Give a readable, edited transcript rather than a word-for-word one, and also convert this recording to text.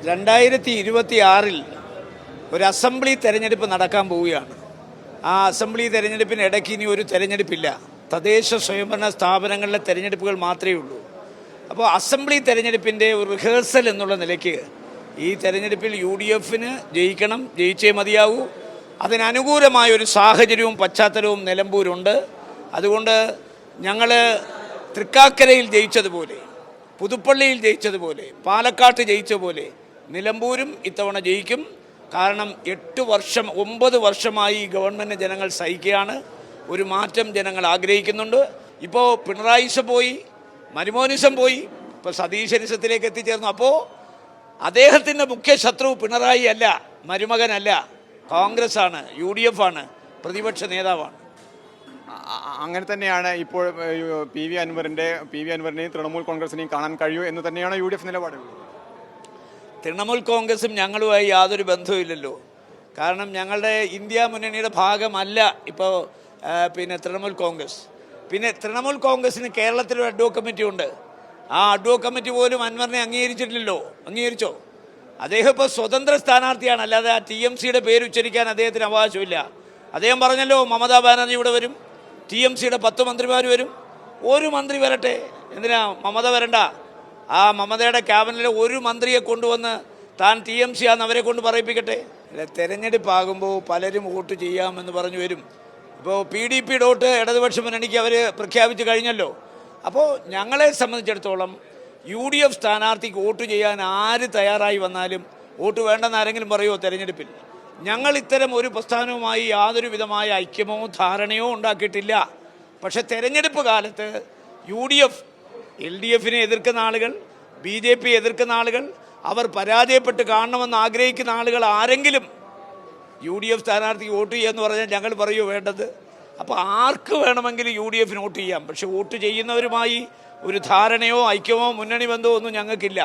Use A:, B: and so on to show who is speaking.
A: 2026 ഒരു അസംബ്ലി തെരഞ്ഞെടുപ്പ് നടക്കാൻ പോവുകയാണ്. ആ അസംബ്ലി തെരഞ്ഞെടുപ്പിന് ഇടയ്ക്ക് ഇനി ഒരു തെരഞ്ഞെടുപ്പില്ല. തദ്ദേശ സ്വയംഭരണ സ്ഥാപനങ്ങളിലെ തെരഞ്ഞെടുപ്പുകൾ മാത്രമേ ഉള്ളൂ. അപ്പോൾ അസംബ്ലി തെരഞ്ഞെടുപ്പിൻ്റെ ഒരു റിഹേഴ്സൽ എന്നുള്ള നിലയ്ക്ക് ഈ തെരഞ്ഞെടുപ്പിൽ UDFന് ജയിക്കണം, ജയിച്ചേ മതിയാവൂ. അതിനനുകൂലമായൊരു സാഹചര്യവും പശ്ചാത്തലവും നിലമ്പൂരുണ്ട്. അതുകൊണ്ട് ഞങ്ങൾ തൃക്കാക്കരയിൽ ജയിച്ചതുപോലെ, പുതുപ്പള്ളിയിൽ ജയിച്ചതുപോലെ, പാലക്കാട്ട് ജയിച്ച പോലെ നിലമ്പൂരും ഇത്തവണ ജയിക്കും. കാരണം 9 വർഷമായി ഈ ഗവൺമെൻറ് ജനങ്ങൾ സഹിക്കുകയാണ്. ഒരു മാറ്റം ജനങ്ങൾ ആഗ്രഹിക്കുന്നുണ്ട്. ഇപ്പോൾ പിണറായിസം പോയി, മരുമോനിസം പോയി, ഇപ്പോൾ സതീശനിസത്തിലേക്ക് എത്തിച്ചേർന്നു. അപ്പോൾ അദ്ദേഹത്തിൻ്റെ മുഖ്യ ശത്രു പിണറായി അല്ല, മരുമകനല്ല, കോൺഗ്രസ് ആണ്, UDF ആണ്, പ്രതിപക്ഷ നേതാവാണ്.
B: അങ്ങനെ തന്നെയാണ് ഇപ്പോൾ പി വി അൻവറിനെയും തൃണമൂൽ കോൺഗ്രസിനെയും കാണാൻ കഴിയൂ എന്ന് തന്നെയാണ് UDF നിലപാട്.
A: തൃണമൂൽ കോൺഗ്രസും ഞങ്ങളുമായി യാതൊരു ബന്ധവുമില്ലല്ലോ. കാരണം ഞങ്ങളുടെ ഇന്ത്യ മുന്നണിയുടെ ഭാഗമല്ല ഇപ്പോൾ തൃണമൂൽ കോൺഗ്രസ്. പിന്നെ തൃണമൂൽ കോൺഗ്രസിന് കേരളത്തിലൊരു അഡ്വോ കമ്മിറ്റി ഉണ്ട്. ആ അഡ്വോ കമ്മിറ്റി പോലും അൻവറിനെ അംഗീകരിച്ചിട്ടില്ലല്ലോ. അംഗീകരിച്ചോ? അദ്ദേഹം ഇപ്പോൾ സ്വതന്ത്ര സ്ഥാനാർത്ഥിയാണ്, അല്ലാതെ ആ TMCയുടെ പേര് ഉച്ചരിക്കാൻ അദ്ദേഹത്തിന് അവകാശമില്ല. അദ്ദേഹം പറഞ്ഞല്ലോ മമതാ ബാനർജി ഇവിടെ വരും, TMCയുടെ 10 മന്ത്രിമാർ വരും. ഒരു മന്ത്രി വരട്ടെ, എന്തിനാ മമത വരണ്ട? ആ മമതയുടെ ക്യാബിനറ്റിലെ ഒരു മന്ത്രിയെ കൊണ്ടുവന്ന് താൻ TMC ആണെന്ന് അവരെ കൊണ്ട് പറയിപ്പിക്കട്ടെ. തെരഞ്ഞെടുപ്പാകുമ്പോൾ പലരും വോട്ട് ചെയ്യാമെന്ന് പറഞ്ഞു വരും. ഇപ്പോൾ PDP ഡോട്ട് ഇടതുപക്ഷ മുന്നണിക്ക് അവർ പ്രഖ്യാപിച്ച് കഴിഞ്ഞല്ലോ. അപ്പോൾ ഞങ്ങളെ സംബന്ധിച്ചിടത്തോളം UDF സ്ഥാനാർത്ഥിക്ക് വോട്ട് ചെയ്യാൻ ആര് തയ്യാറായി വന്നാലും വോട്ട് വേണ്ടെന്ന് ആരെങ്കിലും പറയുമോ തെരഞ്ഞെടുപ്പിൽ? ഞങ്ങൾ ഇത്തരം ഒരു പ്രസ്ഥാനവുമായി യാതൊരു വിധമായ ഐക്യമോ ധാരണയോ ഉണ്ടാക്കിയിട്ടില്ല. പക്ഷേ തെരഞ്ഞെടുപ്പ് കാലത്ത് UDF, LDFനെ എതിർക്കുന്ന ആളുകൾ, BJP എതിർക്കുന്ന ആളുകൾ, അവർ പരാജയപ്പെട്ട് കാണണമെന്ന് ആഗ്രഹിക്കുന്ന ആളുകൾ ആരെങ്കിലും UDF സ്ഥാനാർത്ഥിക്ക് വോട്ട് ചെയ്യുമെന്ന് പറഞ്ഞാൽ ഞങ്ങൾ പറയുമോ വേണ്ടത്? അപ്പോൾ ആർക്ക് വേണമെങ്കിലും UDFന് വോട്ട് ചെയ്യാം. പക്ഷെ വോട്ട് ചെയ്യുന്നവരുമായി ഒരു ധാരണയോ ഐക്യമോ മുന്നണി ബന്ധമോ ഒന്നും ഞങ്ങൾക്കില്ല.